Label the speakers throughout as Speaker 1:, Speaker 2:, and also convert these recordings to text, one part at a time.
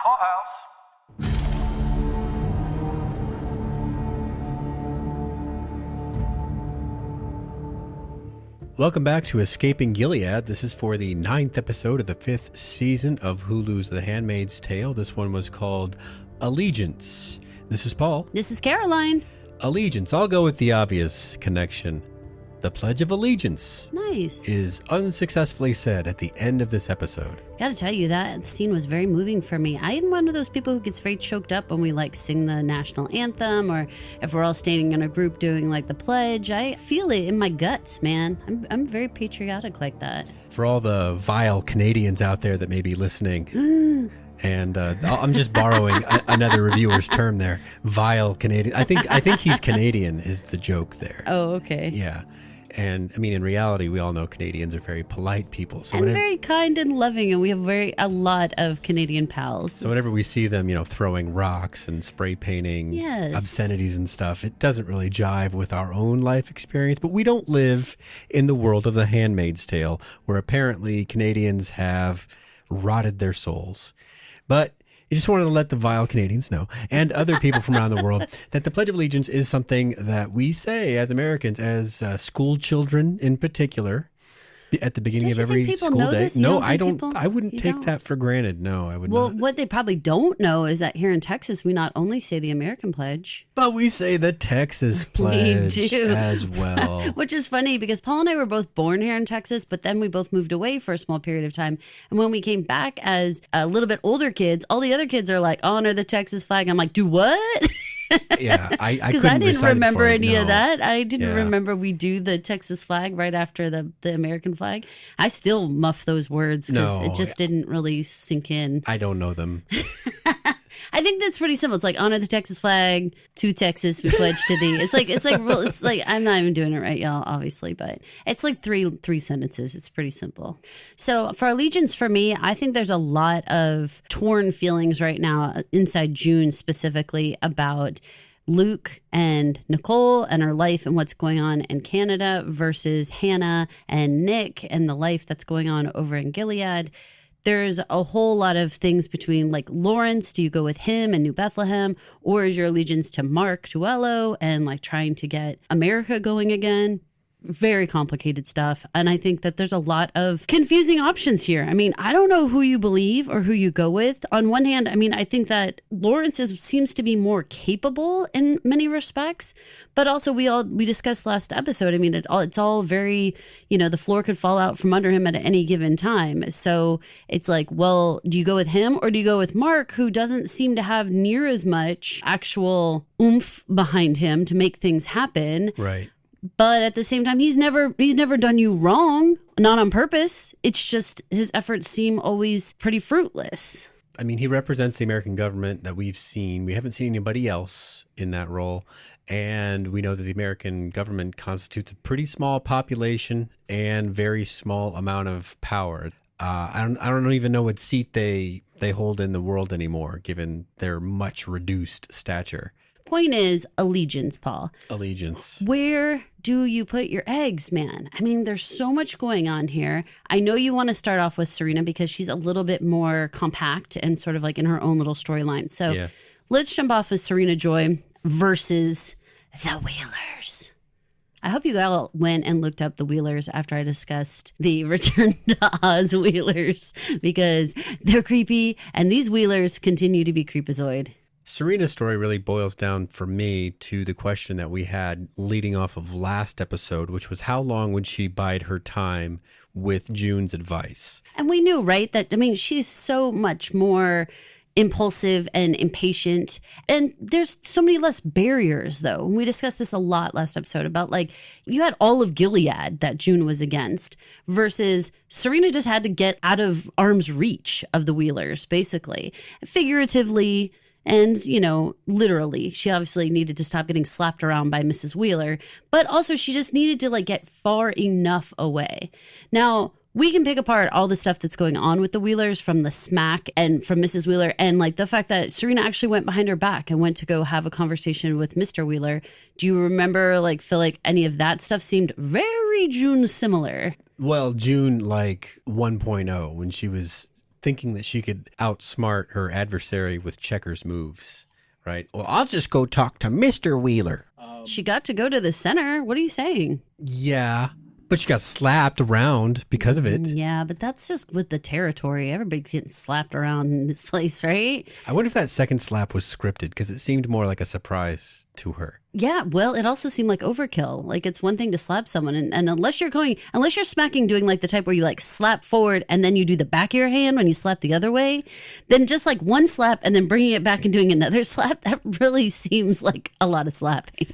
Speaker 1: Clubhouse.
Speaker 2: Welcome back to Escaping Gilead. This is for the 9th episode of the 5th season of Hulu's The Handmaid's Tale. This one was called Allegiance. This is Paul.
Speaker 3: This is Caroline.
Speaker 2: Allegiance. I'll go with the obvious connection. The Pledge of Allegiance.
Speaker 3: Nice.
Speaker 2: Is unsuccessfully said at the end of this episode.
Speaker 3: Gotta tell you, that scene was very moving for me. I am one of those people who gets very choked up when we sing the national anthem, or if we're all standing in a group doing the pledge. I feel it in my guts, man. I'm very patriotic like that.
Speaker 2: For all the vile Canadians out there that may be listening. And I'm just borrowing another reviewer's term there. Vile Canadian. I think he's Canadian is the joke there.
Speaker 3: Oh, okay.
Speaker 2: Yeah. And I mean, in reality, we all know Canadians are very polite people. So
Speaker 3: and very kind and loving, and we have a lot of Canadian pals.
Speaker 2: So whenever we see them, throwing rocks and spray painting obscenities and stuff, it doesn't really jive with our own life experience. But we don't live in the world of The Handmaid's Tale, where apparently Canadians have rotted their souls. But I just wanted to let the vile Canadians know, and other people from around the world, that the Pledge of Allegiance is something that we say as Americans, as school children in particular, at the beginning of every school day. No, I don't. I wouldn't take that for granted. No, I would not.
Speaker 3: Well, what they probably don't know is that here in Texas, we not only say the American pledge,
Speaker 2: but we say the Texas pledge as well.
Speaker 3: Which is funny because Paul and I were both born here in Texas, but then we both moved away for a small period of time. And when we came back as a little bit older kids, all the other kids are like, honor the Texas flag. I'm like, do what?
Speaker 2: Yeah,
Speaker 3: because I didn't remember any of that. I didn't remember we do the Texas flag right after the American flag. I still muff those words because it just didn't really sink in.
Speaker 2: I don't know them.
Speaker 3: I think that's pretty simple. It's like honor the Texas flag, to Texas we pledge to thee. It's like I'm not even doing it right, y'all, obviously, but it's like three sentences. It's pretty simple. So for Allegiance, for me, I think there's a lot of torn feelings right now inside June specifically about Luke and Nicole and her life and what's going on in Canada versus Hannah and Nick and the life that's going on over in Gilead. There's a whole lot of things between Lawrence, do you go with him and New Bethlehem, or is your allegiance to Mark Tuello and trying to get America going again? Very complicated stuff. And I think that there's a lot of confusing options here. I mean, I don't know who you believe or who you go with. On one hand, I mean, I think that Lawrence seems to be more capable in many respects, but also we discussed last episode. I mean, it's all very, the floor could fall out from under him at any given time. So it's well, do you go with him or do you go with Mark, who doesn't seem to have near as much actual oomph behind him to make things happen?
Speaker 2: Right.
Speaker 3: But at the same time, he's never done you wrong, not on purpose. It's just his efforts seem always pretty fruitless.
Speaker 2: I mean, he represents the American government that we've seen. We haven't seen anybody else in that role. And we know that the American government constitutes a pretty small population and very small amount of power. I don't even know what seat they hold in the world anymore, given their much reduced stature.
Speaker 3: Point is allegiance, Paul.
Speaker 2: Allegiance.
Speaker 3: Where do you put your eggs, man? I mean, there's so much going on here. I know you want to start off with Serena because she's a little bit more compact and sort of in her own little storyline. So let's jump off with Serena Joy versus the Wheelers. I hope you all went and looked up the Wheelers after I discussed the Return to Oz Wheelers because they're creepy and these Wheelers continue to be creepazoid.
Speaker 2: Serena's story really boils down for me to the question that we had leading off of last episode, which was how long would she bide her time with June's advice?
Speaker 3: And we knew, right, that, I mean, she's so much more impulsive and impatient. And there's so many less barriers, though. We discussed this a lot last episode about you had all of Gilead that June was against versus Serena just had to get out of arm's reach of the Wheelers, basically. Figuratively, and, literally, she obviously needed to stop getting slapped around by Mrs. Wheeler, but also she just needed to get far enough away. Now, we can pick apart all the stuff that's going on with the Wheelers from the smack and from Mrs. Wheeler and the fact that Serena actually went behind her back and went to go have a conversation with Mr. Wheeler. Do you remember, feel like any of that stuff seemed very June similar?
Speaker 2: Well, June 1.0 when she was thinking that she could outsmart her adversary with checkers moves, right? Well, I'll just go talk to Mr. Wheeler.
Speaker 3: She got to go to the center. What are you saying?
Speaker 2: Yeah, but she got slapped around because of it.
Speaker 3: Yeah, but that's just with the territory. Everybody's getting slapped around in this place, right?
Speaker 2: I wonder if that second slap was scripted because it seemed more like a surprise to her.
Speaker 3: Yeah, well, it also seemed like overkill. Like, it's one thing to slap someone, and unless you're smacking doing like the type where you like slap forward and then you do the back of your hand when you slap the other way, then just like one slap and then bringing it back and doing another slap, that really seems like a lot of slapping.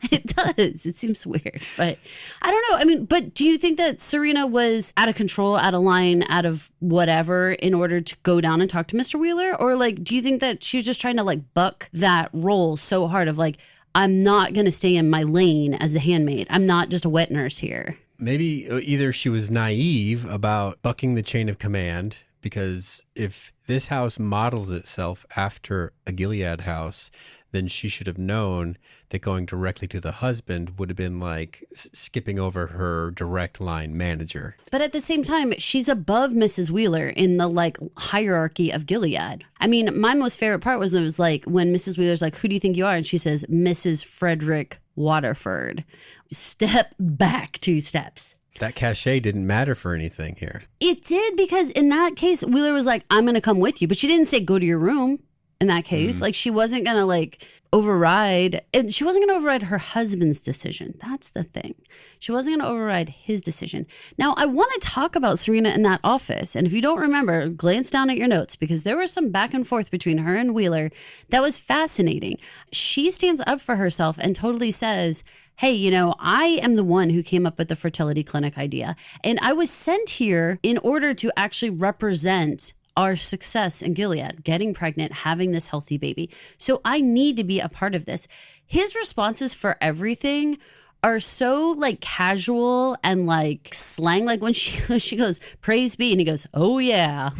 Speaker 3: It does. It seems weird, but I don't know. I mean, but do you think that Serena was out of control, out of line, out of whatever in order to go down and talk to Mr. Wheeler? Or like, do you think that she was just trying to like buck that role so hard of like, I'm not going to stay in my lane as the handmaid. I'm not just a wet nurse here.
Speaker 2: Maybe either she was naive about bucking the chain of command, because if this house models itself after a Gilead house, then she should have known that going directly to the husband would have been like skipping over her direct line manager.
Speaker 3: But at the same time, she's above Mrs. Wheeler in the like hierarchy of Gilead. I mean, my most favorite part was like when Mrs. Wheeler's like, who do you think you are? And she says, Mrs. Frederick Waterford. Step back 2 steps.
Speaker 2: That cachet didn't matter for anything here.
Speaker 3: It did, because in that case, Wheeler was like, I'm going to come with you. But she didn't say go to your room. In that case, like she wasn't going to like override, and she wasn't going to override her husband's decision. That's the thing. She wasn't going to override his decision. Now, I want to talk about Serena in that office. And if you don't remember, glance down at your notes, because there was some back and forth between her and Wheeler that was fascinating. She stands up for herself and totally says, hey, you know, I am the one who came up with the fertility clinic idea. And I was sent here in order to actually represent our success in Gilead, getting pregnant, having this healthy baby. So I need to be a part of this. His responses for everything are so like casual and like slang. Like when she goes, praise be, and he goes, oh yeah.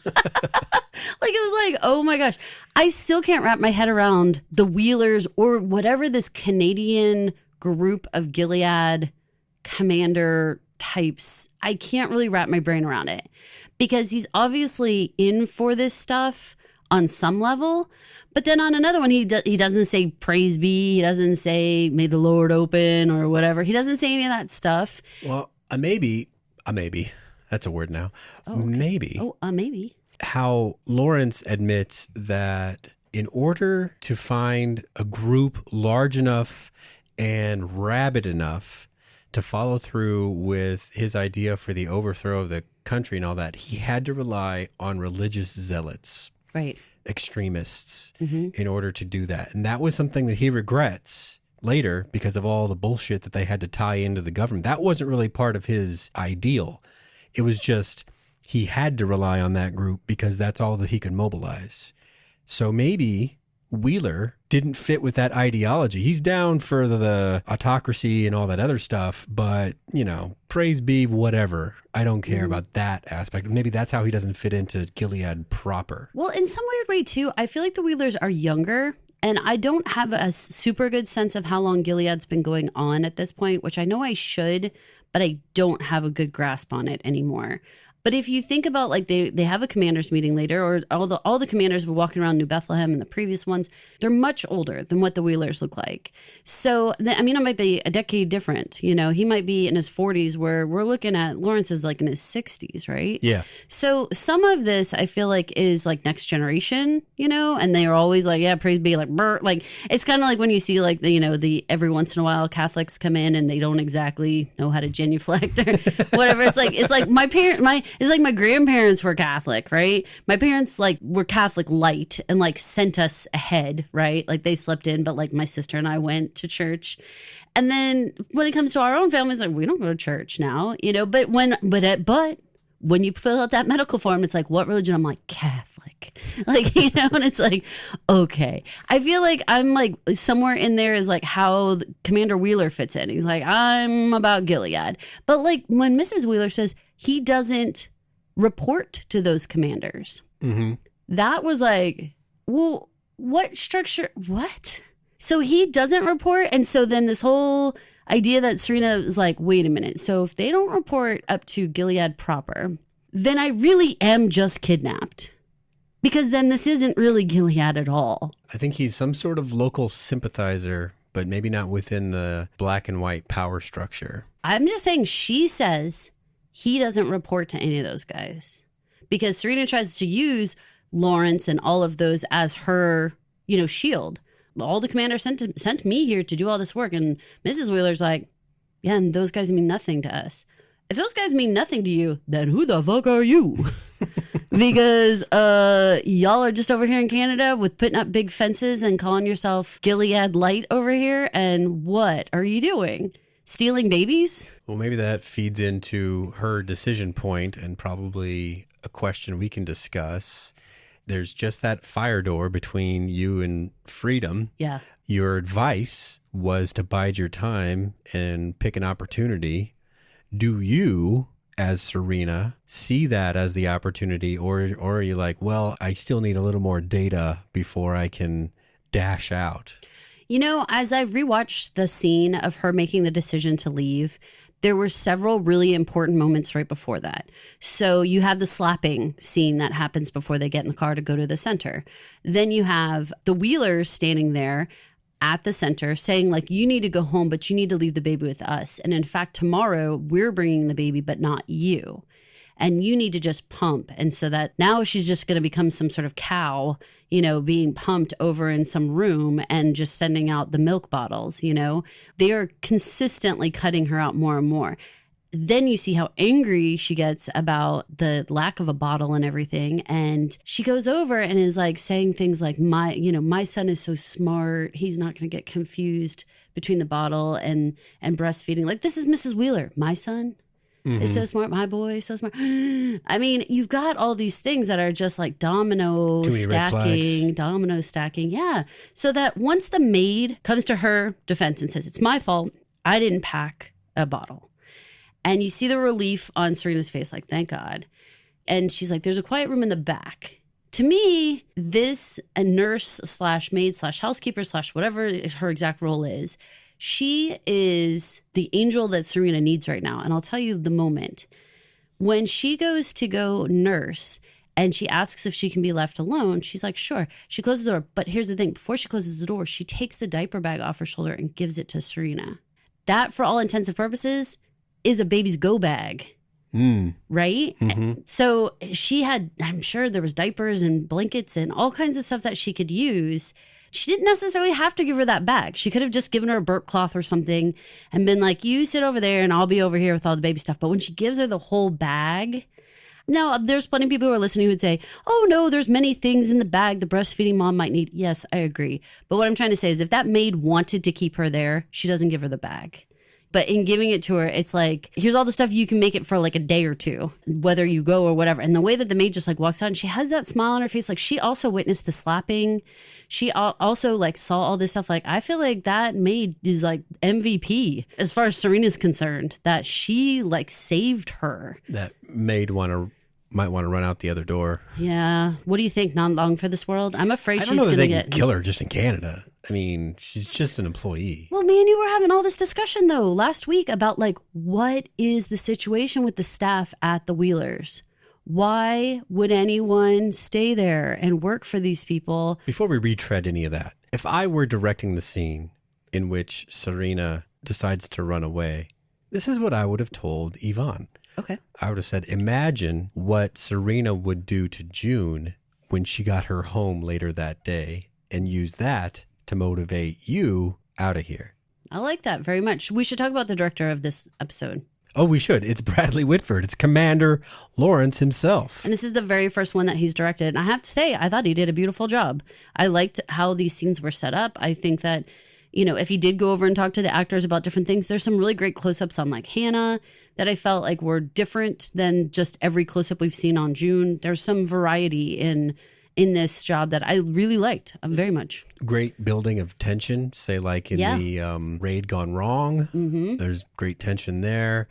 Speaker 3: Like it was like, oh my gosh. I still can't wrap my head around the Wheelers or whatever this Canadian group of Gilead commander types. I can't really wrap my brain around it. Because he's obviously in for this stuff on some level. But then on another one, he doesn't say praise be. He doesn't say may the Lord open or whatever. He doesn't say any of that stuff.
Speaker 2: Well, a maybe. That's a word now. Oh, okay. Maybe.
Speaker 3: Oh, maybe.
Speaker 2: How Lawrence admits that in order to find a group large enough and rabid enough to follow through with his idea for the overthrow of the country and all that, he had to rely on religious zealots,
Speaker 3: right,
Speaker 2: extremists, in order to do that. And that was something that he regrets later because of all the bullshit that they had to tie into the government. That wasn't really part of his ideal. It was just he had to rely on that group because that's all that he could mobilize. So maybe Wheeler didn't fit with that ideology. He's down for the autocracy and all that other stuff, but, you know, praise be, whatever. I don't care about that aspect. Maybe that's how he doesn't fit into Gilead proper.
Speaker 3: Well, in some weird way, too, I feel like the Wheelers are younger, and I don't have a super good sense of how long Gilead's been going on at this point, which I know I should, but I don't have a good grasp on it anymore. But if you think about like they have a commanders meeting later, or all the commanders were walking around New Bethlehem and the previous ones, they're much older than what the Wheelers look like. So, I mean, it might be a decade different. You know, he might be in his 40s where we're looking at Lawrence is like in his 60s, right?
Speaker 2: Yeah.
Speaker 3: So some of this I feel like is like next generation, you know, and they are always like, yeah, praise be, like, brr. Like it's kind of like when you see like the every once in a while Catholics come in and they don't exactly know how to genuflect or whatever. It's like my grandparents were Catholic, right? My parents like were Catholic light and like sent us ahead, right? Like they slept in, but like my sister and I went to church. And then when it comes to our own family, it's like, we don't go to church now, you know, but when you fill out that medical form, it's like, what religion? I'm like, Catholic. Like, you know, and it's like, okay. I feel like I'm like somewhere in there is like how Commander Wheeler fits in. He's like, I'm about Gilead. But like when Mrs. Wheeler says he doesn't report to those commanders, that was like, well, what structure? What? So he doesn't report. And so then this whole idea that Serena is like, wait a minute. So if they don't report up to Gilead proper, then I really am just kidnapped. Because then this isn't really Gilead at all.
Speaker 2: I think he's some sort of local sympathizer, but maybe not within the black and white power structure.
Speaker 3: I'm just saying she says he doesn't report to any of those guys. Because Serena tries to use Lawrence and all of those as her, shield. All the commanders sent me here to do all this work. And Mrs. Wheeler's like, yeah, and those guys mean nothing to us. If those guys mean nothing to you, then who the fuck are you? Because y'all are just over here in Canada with putting up big fences and calling yourself Gilead Light over here. And what are you doing? Stealing babies?
Speaker 2: Well, maybe that feeds into her decision point and probably a question we can discuss. There's just that fire door between you and freedom.
Speaker 3: Yeah.
Speaker 2: Your advice was to bide your time and pick an opportunity. Do you, as Serena, see that as the opportunity, or are you like, well, I still need a little more data before I can dash out?
Speaker 3: As I rewatched the scene of her making the decision to leave, there were several really important moments right before that. So you have the slapping scene that happens before they get in the car to go to the center. Then you have the Wheelers standing there at the center saying, like, you need to go home, but you need to leave the baby with us. And in fact, tomorrow we're bringing the baby, but not you. And you need to just pump. And so that now she's just going to become some sort of cow, being pumped over in some room and just sending out the milk bottles, They are consistently cutting her out more and more. Then you see how angry she gets about the lack of a bottle and everything. And she goes over and is like saying things like, my son is so smart. He's not going to get confused between the bottle and breastfeeding. Like, this is Mrs. Wheeler. My son is so smart. My boy is so smart. I mean, you've got all these things that are just like domino stacking. Yeah. So that once the maid comes to her defense and says, it's my fault, I didn't pack a bottle. And you see the relief on Serena's face, like, thank God. And she's like, there's a quiet room in the back. To me, this a nurse / maid / housekeeper / whatever her exact role is, she is the angel that Serena needs right now. And I'll tell you the moment. When she goes to go nurse and she asks if she can be left alone, she's like, sure. She closes the door. But here's the thing. Before she closes the door, she takes the diaper bag off her shoulder and gives it to Serena. That, for all intents and purposes, is a baby's go bag, right? Mm-hmm. So she had, I'm sure there was diapers and blankets and all kinds of stuff that she could use. She didn't necessarily have to give her that bag. She could have just given her a burp cloth or something and been like, you sit over there and I'll be over here with all the baby stuff. But when she gives her the whole bag, now there's plenty of people who are listening who would say, oh no, there's many things in the bag the breastfeeding mom might need. Yes, I agree. But what I'm trying to say is if that maid wanted to keep her there, she doesn't give her the bag. But in giving it to her, it's like, here's all the stuff you can make it for like a day or two, whether you go or whatever. And the way that the maid just like walks out and she has that smile on her face, like she also witnessed the slapping. She also like saw all this stuff. Like, I feel like that maid is like MVP as far as Serena's concerned, that she like saved her.
Speaker 2: That maid might want to run out the other door.
Speaker 3: Yeah. What do you think? Not long for this world? I'm afraid
Speaker 2: she's going to get... kill her just in Canada. I mean, she's just an employee.
Speaker 3: Well, me and you were having all this discussion, though, last week about, like, what is the situation with the staff at the Wheelers? Why would anyone stay there and work for these people?
Speaker 2: Before we retread any of that, if I were directing the scene in which Serena decides to run away, this is what I would have told Yvonne.
Speaker 3: Okay.
Speaker 2: I would have said, imagine what Serena would do to June when she got her home later that day and use that to motivate you out of here.
Speaker 3: I like that very much. We should talk about the director of this episode.
Speaker 2: Oh, we should. It's Bradley Whitford. It's Commander Lawrence himself.
Speaker 3: And this is the very first one that he's directed. And I have to say, I thought he did a beautiful job. I liked how these scenes were set up. I think that, if he did go over and talk to the actors about different things, there's some really great close-ups on like Hannah that I felt like were different than just every close-up we've seen on June. There's some variety in this job that I really liked very much.
Speaker 2: Great building of tension, say like in the Raid Gone Wrong. Mm-hmm. There's great tension there.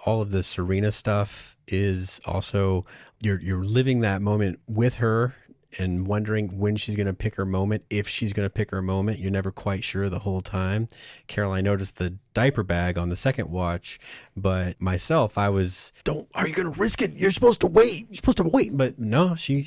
Speaker 2: All of the Serena stuff is also, you're living that moment with her and wondering when she's going to pick her moment, if she's going to pick her moment. You're never quite sure the whole time. Carol, I noticed the diaper bag on the second watch, but myself, I was, are you going to risk it? You're supposed to wait. But no, she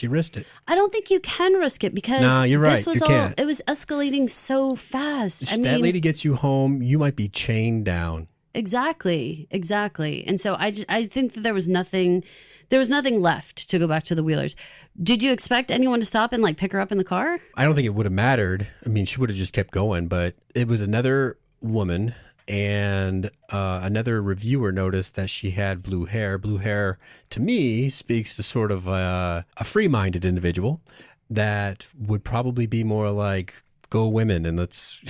Speaker 2: risked it.
Speaker 3: I don't think you can risk it because
Speaker 2: you're right.
Speaker 3: This was it was escalating so fast.
Speaker 2: That lady gets you home, you might be chained down.
Speaker 3: Exactly. And so I think that there was nothing left to go back to the Wheelers. Did you expect anyone to stop and like pick her up in the car?
Speaker 2: I don't think it would have mattered. I mean, she would have just kept going, but it was another woman, and another reviewer noticed that she had blue hair. Blue hair, to me, speaks to sort of a free-minded individual that would probably be more like, go women, and let's,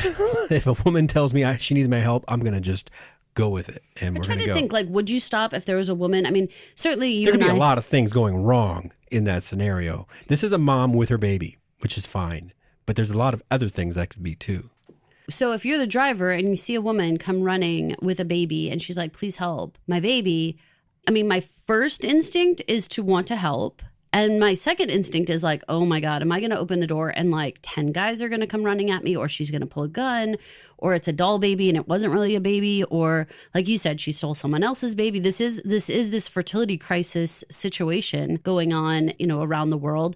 Speaker 2: if a woman tells me she needs my help, I'm going to just go with it, and we're going to go. I try to
Speaker 3: think, like, would you stop if there was a woman? I mean, certainly
Speaker 2: there could be a lot of things going wrong in that scenario. This is a mom with her baby, which is fine, but there's a lot of other things that could be too.
Speaker 3: So if you're the driver and you see a woman come running with a baby and she's like, please help my baby, I mean, my first instinct is to want to help. And my second instinct is like, oh my God, am I going to open the door and like 10 guys are going to come running at me, or she's going to pull a gun, or it's a doll baby and it wasn't really a baby, or like you said, she stole someone else's baby. This is this fertility crisis situation going on, around the world.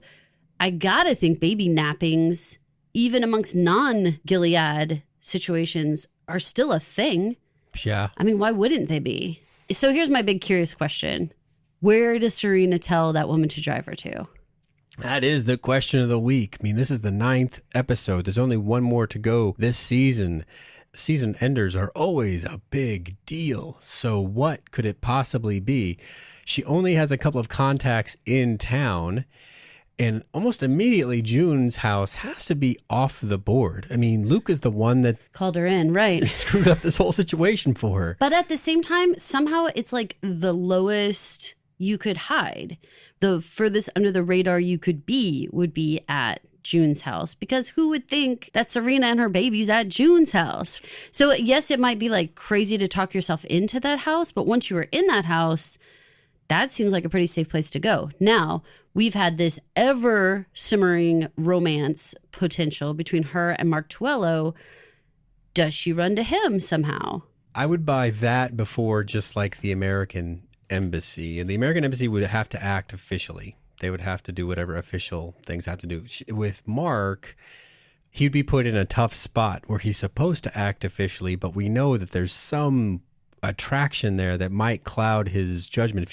Speaker 3: I got to think baby nappings, even amongst non-Gilead situations, are still a thing.
Speaker 2: Yeah.
Speaker 3: I mean, why wouldn't they be? So here's my big curious question. Where does Serena tell that woman to drive her to?
Speaker 2: That is the question of the week. I mean, this is the 9th episode. There's only one more to go this season. Season enders are always a big deal. So what could it possibly be? She only has a couple of contacts in town, and almost immediately June's house has to be off the board. I mean, Luke is the one that
Speaker 3: called her in, right?
Speaker 2: Screwed up this whole situation for her.
Speaker 3: But at the same time, somehow it's like the lowest you could hide. The furthest under the radar you could be would be at June's house, because who would think that Serena and her baby's at June's house? So yes, it might be like crazy to talk yourself into that house, but once you were in that house, that seems like a pretty safe place to go. Now, we've had this ever simmering romance potential between her and Mark Tuello. Does she run to him somehow? I
Speaker 2: would buy that before just like the American embassy. And the American embassy would have to act officially. They would have to do whatever official things have to do. With Mark, he'd be put in a tough spot where he's supposed to act officially, but we know that there's some attraction there that might cloud his judgment if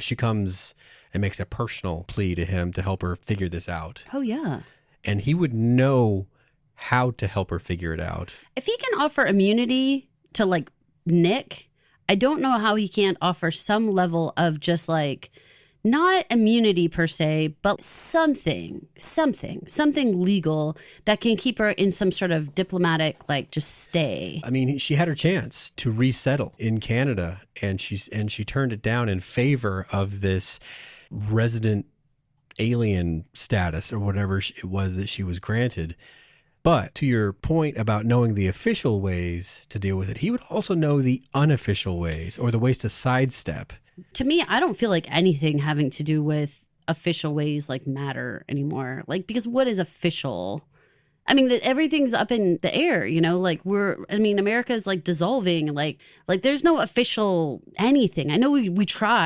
Speaker 2: she comes and makes a personal plea to him to help her figure this out.
Speaker 3: Oh, yeah.
Speaker 2: And he would know how to help her figure it out.
Speaker 3: If he can offer immunity to like Nick, I don't know how he can't offer some level of just like, not immunity per se, but something legal that can keep her in some sort of diplomatic, like, just stay.
Speaker 2: I mean, she had her chance to resettle in Canada, and she turned it down in favor of this resident alien status or whatever it was that she was granted. But to your point about knowing the official ways to deal with it, he would also know the unofficial ways, or the ways to sidestep.
Speaker 3: To me, I don't feel like anything having to do with official ways like matter anymore. Like, because what is official? I mean, everything's up in the air, like America is like dissolving. Like there's no official anything. I know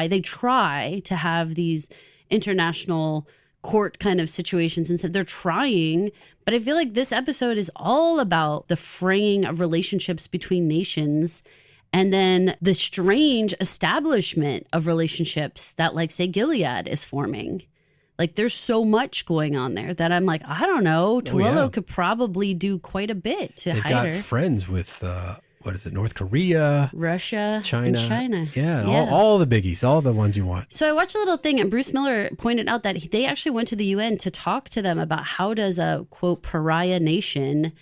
Speaker 3: they try to have these international court kind of situations, and so they're trying, but I feel like this episode is all about the fraying of relationships between nations, and then the strange establishment of relationships that, like, say, Gilead is forming. Like, there's so much going on there that I'm like, I don't know. Tuello could probably do quite a bit to hide her.
Speaker 2: They've got friends with, North Korea,
Speaker 3: Russia,
Speaker 2: China.
Speaker 3: And China.
Speaker 2: Yeah. All the biggies, all the ones you want.
Speaker 3: So I watched a little thing, and Bruce Miller pointed out that they actually went to the UN to talk to them about how does a, quote, pariah nation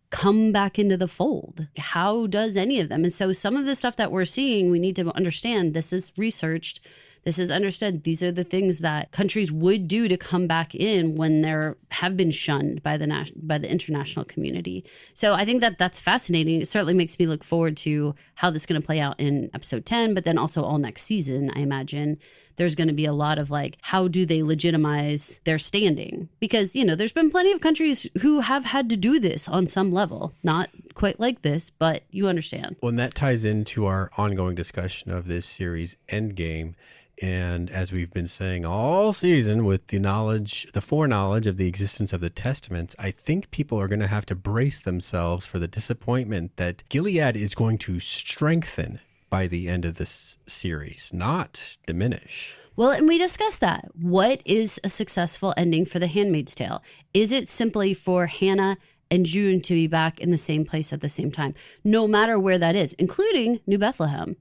Speaker 3: come back into the fold? How does any of them? And so some of the stuff that we're seeing, we need to understand this is researched. This is understood. These are the things that countries would do to come back in when there have been shunned by the international community. So I think that that's fascinating. It certainly makes me look forward to how this is going to play out in episode 10, but then also all next season, I imagine. There's going to be a lot of like, how do they legitimize their standing? Because, there's been plenty of countries who have had to do this on some level. Not quite like this, but you understand.
Speaker 2: Well, and that ties into our ongoing discussion of this series, Endgame. And as we've been saying all season with the foreknowledge of the existence of the Testaments, I think people are going to have to brace themselves for the disappointment that Gilead is going to strengthen by the end of this series, not diminish.
Speaker 3: Well, and we discussed that. What is a successful ending for The Handmaid's Tale? Is it simply for Hannah and June to be back in the same place at the same time, no matter where that is, including New Bethlehem?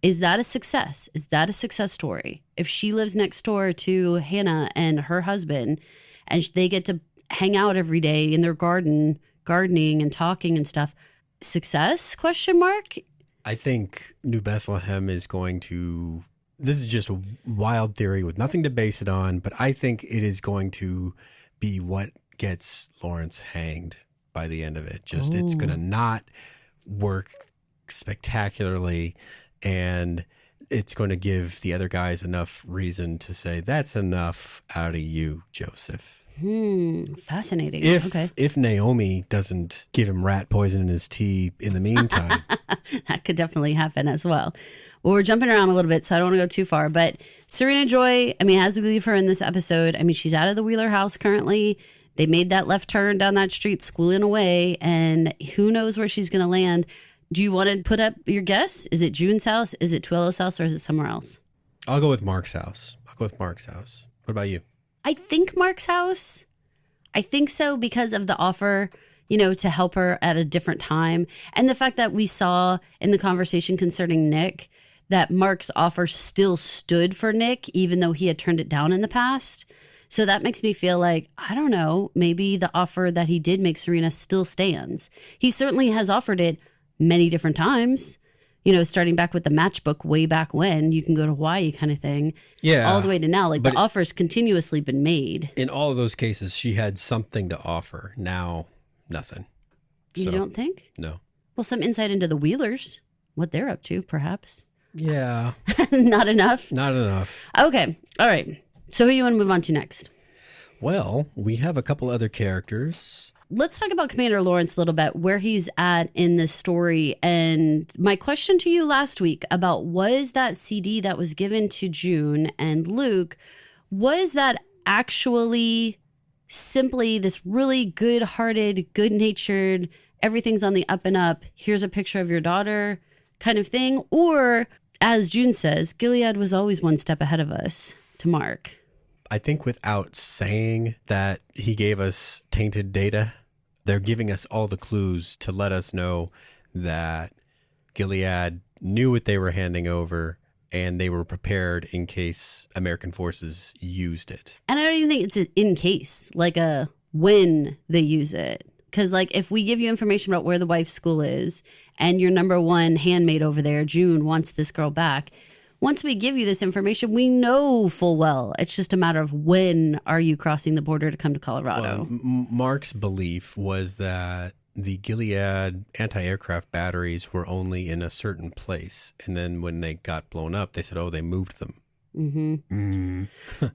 Speaker 3: Is that a success? Is that a success story? If she lives next door to Hannah and her husband, and they get to hang out every day in their gardening and talking and stuff, success? ?
Speaker 2: I think New Bethlehem is going to, this is just a wild theory with nothing to base it on, but I think it is going to be what gets Lawrence hanged by the end of it. It's going to not work spectacularly, and it's going to give the other guys enough reason to say, that's enough out of you, Joseph.
Speaker 3: Fascinating.
Speaker 2: If Naomi doesn't give him rat poison in his tea in the meantime.
Speaker 3: That could definitely happen as well. Well, we're jumping around a little bit, so I don't want to go too far. But Serena Joy, as we leave her in this episode, she's out of the Wheeler house currently. They made that left turn down that street, schooling away, and who knows where she's going to land. Do you want to put up your guess? Is it June's house? Is it Tuello's house? Or is it somewhere else?
Speaker 2: I'll go with Mark's house. What about you?
Speaker 3: I think Mark's house. I think so because of the offer, to help her at a different time. And the fact that we saw in the conversation concerning Nick that Mark's offer still stood for Nick, even though he had turned it down in the past. So that makes me feel like, I don't know, maybe the offer that he did make Serena still stands. He certainly has offered it many different times. Starting back with the matchbook way back when, you can go to Hawaii kind of thing.
Speaker 2: Yeah.
Speaker 3: All the way to now. The offer's continuously been made.
Speaker 2: In all of those cases, she had something to offer. Now, nothing.
Speaker 3: You don't think?
Speaker 2: No.
Speaker 3: Well, some insight into the Wheelers, what they're up to, perhaps.
Speaker 2: Yeah.
Speaker 3: Not enough?
Speaker 2: Not enough.
Speaker 3: Okay. All right. So who you want to move on to next?
Speaker 2: Well, we have a couple other characters.
Speaker 3: Let's talk about Commander Lawrence a little bit, where he's at in this story. And my question to you last week about was that CD that was given to June and Luke, was that actually simply this really good-hearted, good-natured, everything's on the up and up, here's a picture of your daughter kind of thing? Or, as June says, Gilead was always one step ahead of us to Mark.
Speaker 2: I think without saying that he gave us tainted data, they're giving us all the clues to let us know that Gilead knew what they were handing over and they were prepared in case American forces used it. And
Speaker 3: I don't even think it's an in case, like a when they use it. Because if we give you information about where the wife's school is and your number one handmaid over there, June, wants this girl back, once we give you this information, we know full well it's just a matter of when are you crossing the border to come to Colorado.
Speaker 2: Well, Mark's belief was that the Gilead anti-aircraft batteries were only in a certain place. And then when they got blown up, they said, they moved them.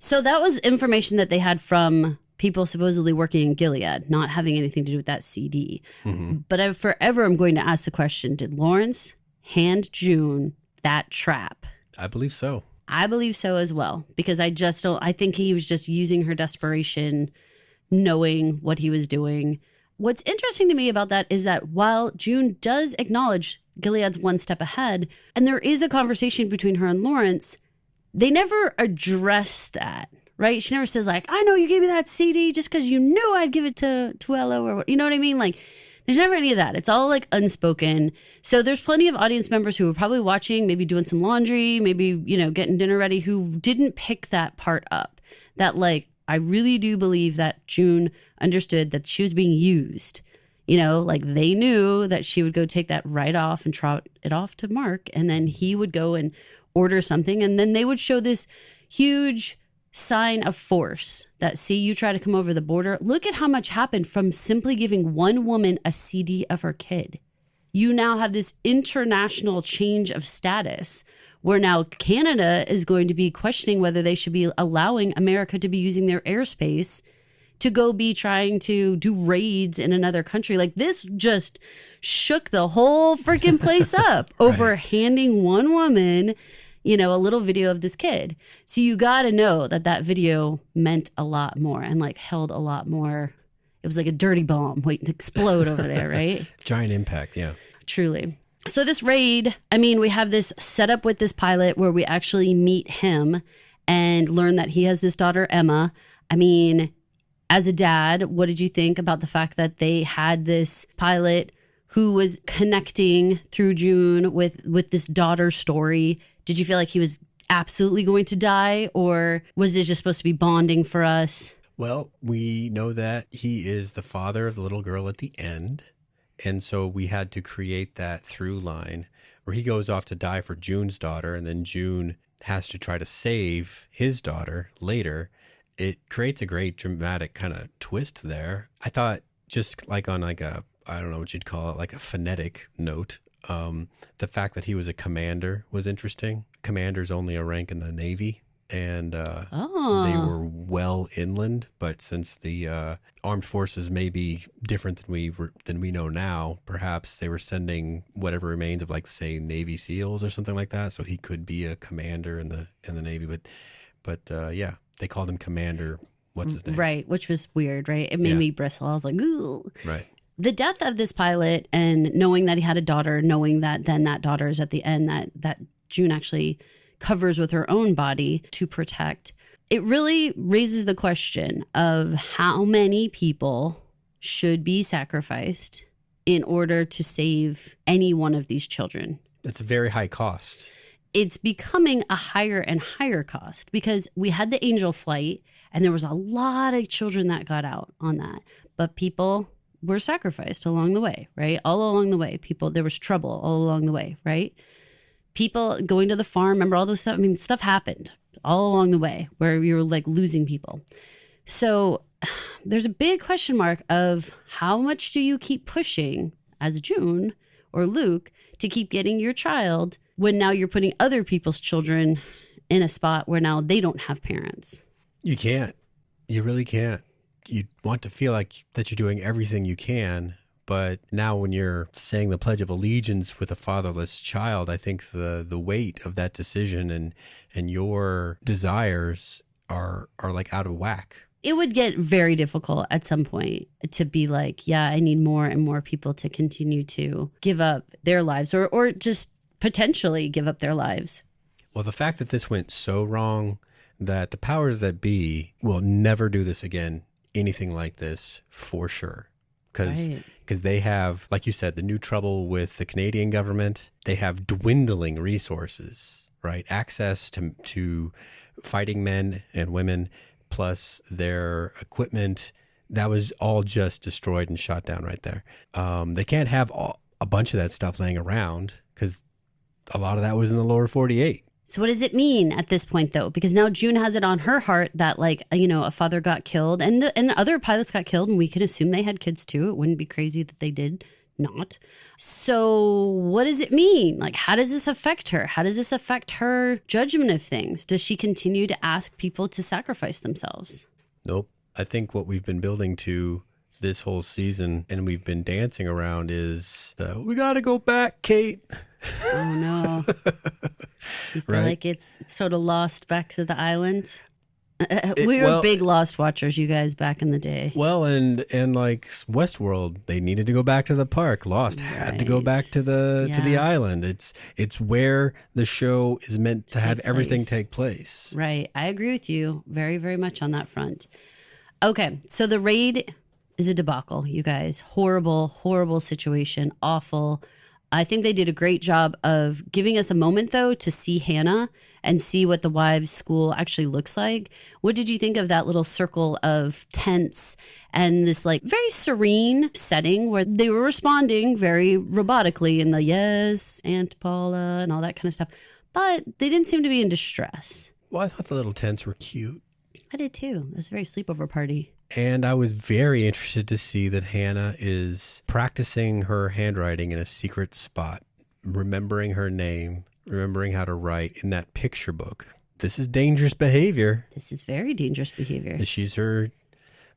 Speaker 3: So that was information that they had from people supposedly working in Gilead, not having anything to do with that CD. But I forever am going to ask the question, did Lawrence hand June that trap?
Speaker 2: I believe so.
Speaker 3: I believe so as well, because I think he was just using her desperation, knowing what he was doing. What's interesting to me about that is that while June does acknowledge Gilead's one step ahead, and there is a conversation between her and Lawrence, they never address that, right? She never says I know you gave me that CD just because you knew I'd give it to Tuello or what, you know what I mean? There's never any of that. It's all unspoken. So there's plenty of audience members who are probably watching, maybe doing some laundry, maybe, getting dinner ready, who didn't pick that part up. That I really do believe that June understood that she was being used. They knew that she would go take that right off and trot it off to Mark. And then he would go and order something, and then they would show this huge sign of force that, see, you try to come over the border. Look at how much happened from simply giving one woman a CD of her kid. You now have this international change of status where now Canada is going to be questioning whether they should be allowing America to be using their airspace to go be trying to do raids in another country. Like, this just shook the whole freaking place up over handing one woman, you know, a little video of this kid. So you got to know that that video meant a lot more and like held a lot more. It was like a dirty bomb waiting to explode over there, right?
Speaker 2: Giant impact, yeah.
Speaker 3: Truly. So this raid, I mean, we have this set up with this pilot where we actually meet him and learn that he has this daughter, Emma. I mean, as a dad, what did you think about the fact that they had this pilot who was connecting through June with this daughter story? Did you feel like he was absolutely going to die, or was this just supposed to be bonding for us?
Speaker 2: Well, we know that he is the father of the little girl at the end. And so we had to create that through line where he goes off to die for June's daughter, and then June has to try to save his daughter later. It creates a great dramatic kind of twist there. I thought, just like on like a, I don't know what you'd call it, like a phonetic note, the fact that he was a commander was interesting. Commander's only a rank in the Navy, and they were well inland. But since the armed forces may be different than we know now, perhaps they were sending whatever remains of, like, say, Navy SEALs or something like that. So he could be a commander in the Navy. But yeah, they called him Commander. What's his name? Right,
Speaker 3: which was weird, right? It made me bristle. I was like, ooh.
Speaker 2: Right.
Speaker 3: The death of this pilot, and knowing that he had a daughter, knowing that then that daughter is at the end that June actually covers with her own body to protect, it really raises the question of how many people should be sacrificed in order to save any one of these children.
Speaker 2: It's a very high cost.
Speaker 3: It's becoming a higher and higher cost because we had the angel flight and there was a lot of children that got out on that, but people were sacrificed along the way, right? All along the way, there was trouble all along the way, right? People going to the farm, remember all those stuff? I mean, stuff happened all along the way where we were like losing people. So there's a big question mark of how much do you keep pushing as June or Luke to keep getting your child when now you're putting other people's children in a spot where now they don't have parents?
Speaker 2: You can't. You really can't. You want to feel like that you're doing everything you can. But now when you're saying the Pledge of Allegiance with a fatherless child, I think the weight of that decision and your desires are like out of whack.
Speaker 3: It would get very difficult at some point to be like, yeah, I need more and more people to continue to give up their lives or just potentially give up their lives.
Speaker 2: Well, the fact that this went so wrong that the powers that be will never do this again, anything like this, for sure. Because they have, like you said, the new trouble with the Canadian government. They have dwindling resources, right? Access to fighting men and women, plus their equipment. That was all just destroyed and shot down right there. They can't have a bunch of that stuff laying around because a lot of that was in the lower 48.
Speaker 3: So what does it mean at this point, though? Because now June has it on her heart that, like, you know, a father got killed and other pilots got killed, and we can assume they had kids too. It wouldn't be crazy that they did not. So what does it mean? Like, how does this affect her? How does this affect her judgment of things? Does she continue to ask people to sacrifice themselves?
Speaker 2: Nope. I think what we've been building to this whole season and we've been dancing around is we got to go back, Kate.
Speaker 3: Oh, no. You feel like it's sort of lost back to the island? We were big Lost watchers, you guys, back in the day.
Speaker 2: Well, and like Westworld, they needed to go back to the park. Lost had to go back to the island. It's where the show is meant to have everything take place.
Speaker 3: Right. I agree with you very, very much on that front. Okay, so the raid is a debacle, you guys. Horrible, horrible situation. Awful. I think they did a great job of giving us a moment, though, to see Hannah and see what the wives' school actually looks like. What did you think of that little circle of tents and this like very serene setting where they were responding very robotically in the yes, Aunt Paula and all that kind of stuff? but they didn't seem to be in distress.
Speaker 2: Well, I thought the little tents were cute.
Speaker 3: I did too. It was a very sleepover party.
Speaker 2: And I was very interested to see that Hannah is practicing her handwriting in a secret spot, remembering her name, remembering how to write in that picture book. This is dangerous behavior.
Speaker 3: This is very dangerous behavior.
Speaker 2: She's her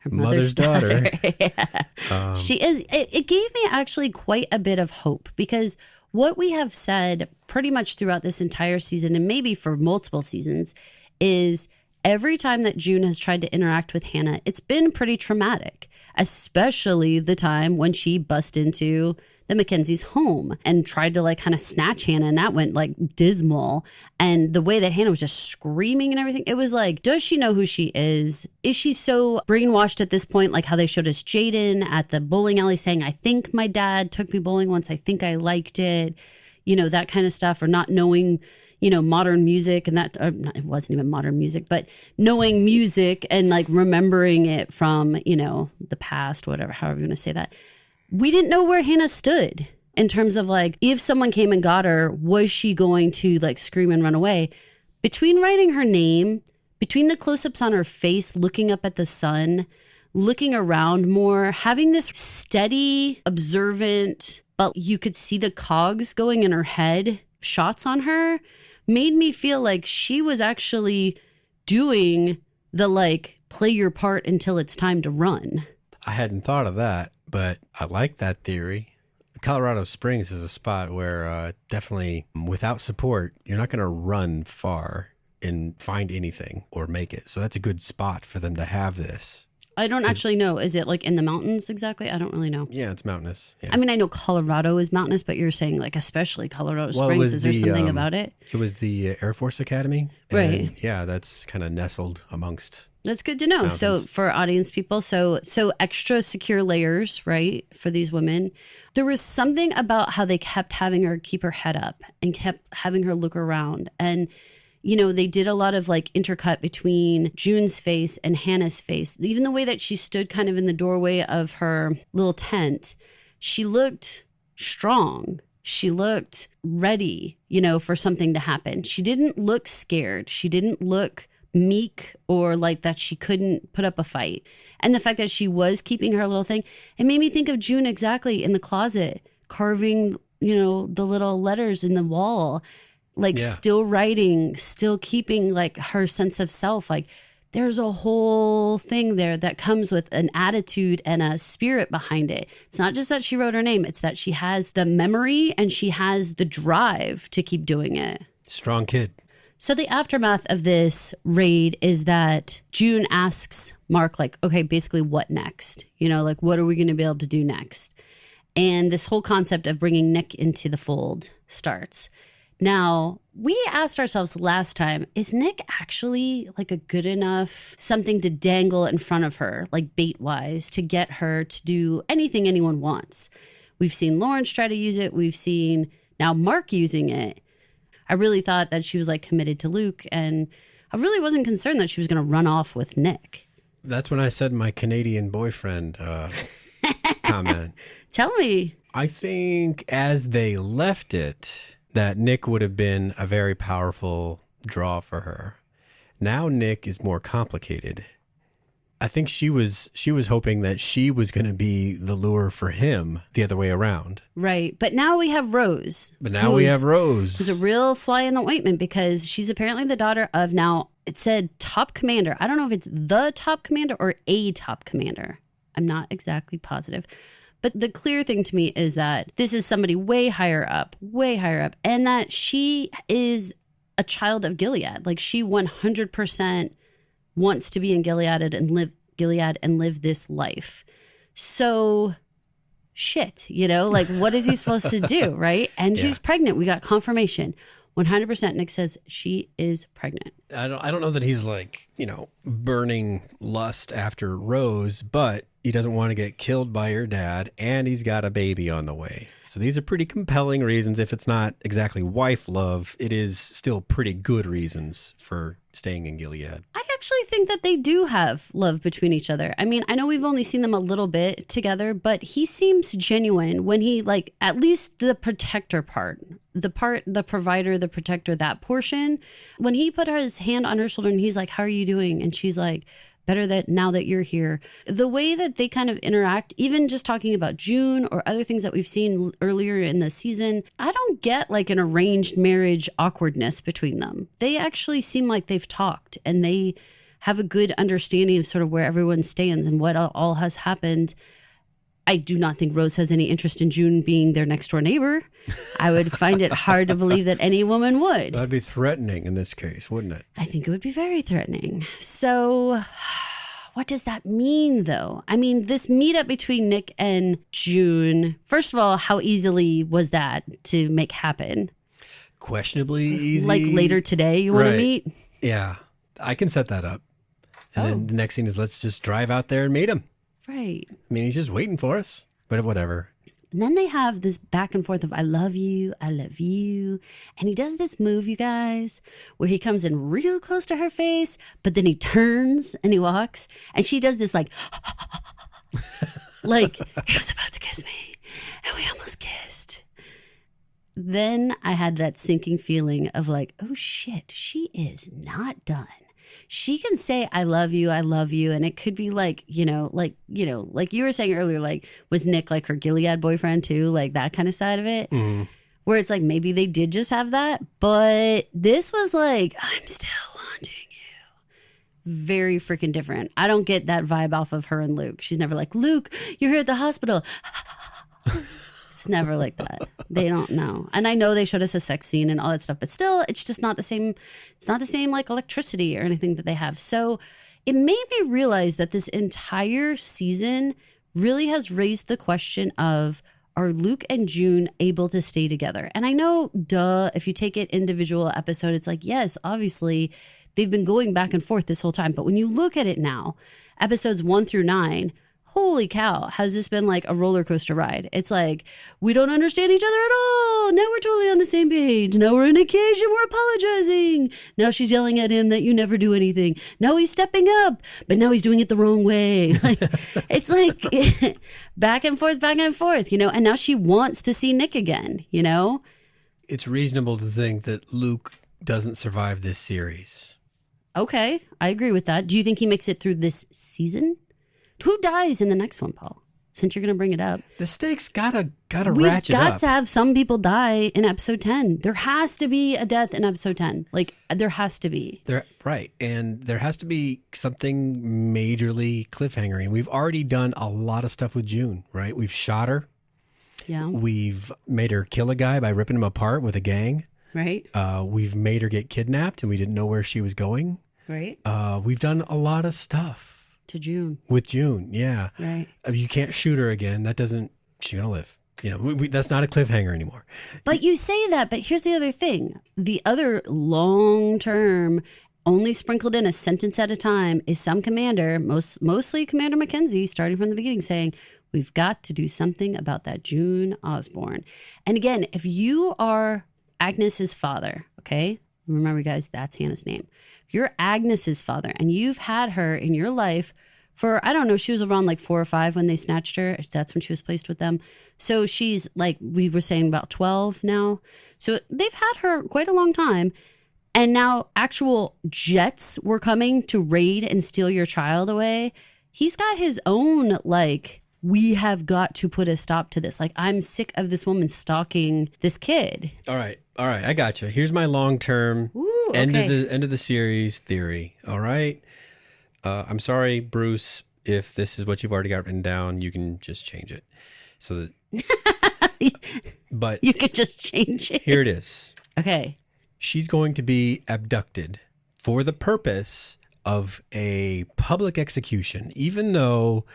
Speaker 2: mother's daughter.
Speaker 3: Yeah. She is. It gave me actually quite a bit of hope, because what we have said pretty much throughout this entire season, and maybe for multiple seasons, is every time that June has tried to interact with Hannah, it's been pretty traumatic, especially the time when she bust into the Mackenzie's home and tried to like kind of snatch Hannah, and that went like dismal. And the way that Hannah was just screaming and everything, it was like, does she know who she is? Is she so brainwashed at this point, like how they showed us Jaden at the bowling alley saying, I think my dad took me bowling once, I think I liked it, you know, that kind of stuff, or not knowing, you know, modern music, and that it wasn't even modern music, but knowing music and like remembering it from, you know, the past, whatever, however you want to say that. We didn't know where Hannah stood in terms of like, if someone came and got her, was she going to like scream and run away? Between writing her name, between the close-ups on her face, looking up at the sun, looking around more, having this steady, observant, but you could see the cogs going in her head, shots on her, made me feel like she was actually doing the like, play your part until it's time to run.
Speaker 2: I hadn't thought of that, but I like that theory. Colorado Springs is a spot where definitely without support, you're not going to run far and find anything or make it. So that's a good spot for them to have this.
Speaker 3: I don't actually know. Is it like in the mountains exactly? I don't really know.
Speaker 2: Yeah, it's mountainous. Yeah.
Speaker 3: I mean, I know Colorado is mountainous, but you're saying like especially Colorado Springs. Is there something about it?
Speaker 2: It was the Air Force Academy.
Speaker 3: Right.
Speaker 2: Yeah, that's kind of nestled amongst.
Speaker 3: That's good to know.
Speaker 2: Mountains.
Speaker 3: So for audience people, so extra secure layers, right, for these women. There was something about how they kept having her keep her head up and kept having her look around. And, you know, they did a lot of like intercut between June's face and Hannah's face. Even the way that she stood kind of in the doorway of her little tent, she looked strong. She looked ready, you know, for something to happen. She didn't look scared. She didn't look meek or like that she couldn't put up a fight. And the fact that she was keeping her little thing, it made me think of June exactly in the closet, carving, you know, the little letters in the wall, like still writing, still keeping like her sense of self. Like there's a whole thing there that comes with an attitude and a spirit behind it. It's not just that she wrote her name, it's that she has the memory and she has the drive to keep doing it.
Speaker 2: Strong kid.
Speaker 3: So the aftermath of this raid is that June asks Mark, like, okay, basically what next? You know, like, what are we going to be able to do next? And this whole concept of bringing Nick into the fold starts. Now, we asked ourselves last time, is Nick actually like a good enough something to dangle in front of her, like bait-wise, to get her to do anything anyone wants? We've seen Lawrence try to use it. We've seen now Mark using it. I really thought that she was like committed to Luke, and I really wasn't concerned that she was going to run off with Nick.
Speaker 2: That's when I said my Canadian boyfriend comment.
Speaker 3: Tell me.
Speaker 2: I think as they left it, that Nick would have been a very powerful draw for her. Now Nick is more complicated. I think she was hoping that she was going to be the lure for him the other way around.
Speaker 3: Right. But now we have Rose.
Speaker 2: Who's
Speaker 3: a real fly in the ointment, because she's apparently the daughter of, now it said top commander. I don't know if it's the top commander or a top commander. I'm not exactly positive. But the clear thing to me is that this is somebody way higher up, and that she is a child of Gilead. Like she 100% wants to be in Gilead and live this life. So shit, you know, like what is he supposed to do, right? And she's pregnant. We got confirmation. 100% Nick says she is pregnant.
Speaker 2: I don't know that he's like, you know, burning lust after Rose, but he doesn't want to get killed by your dad, and he's got a baby on the way. So these are pretty compelling reasons. If it's not exactly wife love, it is still pretty good reasons for staying in Gilead.
Speaker 3: I actually think that they do have love between each other. I mean, I know we've only seen them a little bit together, but he seems genuine when he, like, at least the protector part, the provider, the protector, that portion, when he put his hand on her shoulder and he's like, how are you doing? And she's like, better that now that you're here. The way that they kind of interact, even just talking about June or other things that we've seen earlier in the season, I don't get like an arranged marriage awkwardness between them. They actually seem like they've talked and they have a good understanding of sort of where everyone stands and what all has happened. I do not think Rose has any interest in June being their next door neighbor. I would find it hard to believe that any woman would.
Speaker 2: That'd be threatening in this case, wouldn't it?
Speaker 3: I think it would be very threatening. So what does that mean, though? I mean, this meetup between Nick and June, first of all, how easily was that to make happen?
Speaker 2: Questionably easy.
Speaker 3: Like later today, you want to meet?
Speaker 2: Yeah, I can set that up. And then the next thing is let's just drive out there and meet him.
Speaker 3: Right.
Speaker 2: I mean, he's just waiting for us, but whatever.
Speaker 3: And then they have this back and forth of I love you. And he does this move, you guys, where he comes in real close to her face, but then he turns and he walks. And she does this like, like, he was about to kiss me. And we almost kissed. Then I had that sinking feeling of like, oh shit, she is not done. She can say, I love you. And it could be like you were saying earlier, like, was Nick like her Gilead boyfriend too? Like that kind of side of it, where it's like, maybe they did just have that. But this was like, I'm still wanting you. Very freaking different. I don't get that vibe off of her and Luke. She's never like, Luke, you're here at the hospital. It's never like that. They don't know. And I know they showed us a sex scene and all that stuff, but still, it's just not the same. It's not the same like electricity or anything that they have. So it made me realize that this entire season really has raised the question of, are Luke and June able to stay together? And I know, if you take it individual episode, it's like, yes, obviously they've been going back and forth this whole time. But when you look at it now, episodes 1 through 9, holy cow, has this been like a roller coaster ride? It's like, we don't understand each other at all. Now we're totally on the same page. Now we're in a cage and we're apologizing. Now she's yelling at him that you never do anything. Now he's stepping up, but now he's doing it the wrong way. Like, it's like back and forth, you know, and now she wants to see Nick again, you know?
Speaker 2: It's reasonable to think that Luke doesn't survive this series.
Speaker 3: Okay, I agree with that. Do you think he makes it through this season? Who dies in the next one, Paul? Since you're going to bring it up.
Speaker 2: The stakes gotta ratchet up. We've
Speaker 3: got to have some people die in episode 10. There has to be a death in episode 10. Like, there has to be.
Speaker 2: Right. And there has to be something majorly cliffhangering. We've already done a lot of stuff with June, right? We've shot her.
Speaker 3: Yeah.
Speaker 2: We've made her kill a guy by ripping him apart with a gang.
Speaker 3: Right.
Speaker 2: We've made her get kidnapped and we didn't know where she was going.
Speaker 3: Right.
Speaker 2: We've done a lot of stuff.
Speaker 3: To June.
Speaker 2: With June, yeah.
Speaker 3: Right.
Speaker 2: You can't shoot her again. That doesn't, she's going to live. You know, that's not a cliffhanger anymore.
Speaker 3: But you say that, but here's the other thing. The other long-term, only sprinkled in a sentence at a time, is some commander, mostly Commander Mackenzie, starting from the beginning, saying, we've got to do something about that June Osborne. And again, if you are Agnes's father, okay? Remember, guys, that's Hannah's name. If you're Agnes's father and you've had her in your life for, I don't know, she was around like 4 or 5 when they snatched her. That's when she was placed with them. So she's like, we were saying about 12 now. So they've had her quite a long time. And now actual jets were coming to raid and steal your child away. He's got his own, like, we have got to put a stop to this. Like, I'm sick of this woman stalking this kid.
Speaker 2: All right. I got you. Here's my long-term end of the series theory. All right. I'm sorry, Bruce, if this is what you've already got written down, you can just change it. So that, but
Speaker 3: you can just change it.
Speaker 2: Here it is.
Speaker 3: Okay.
Speaker 2: She's going to be abducted for the purpose of a public execution, even though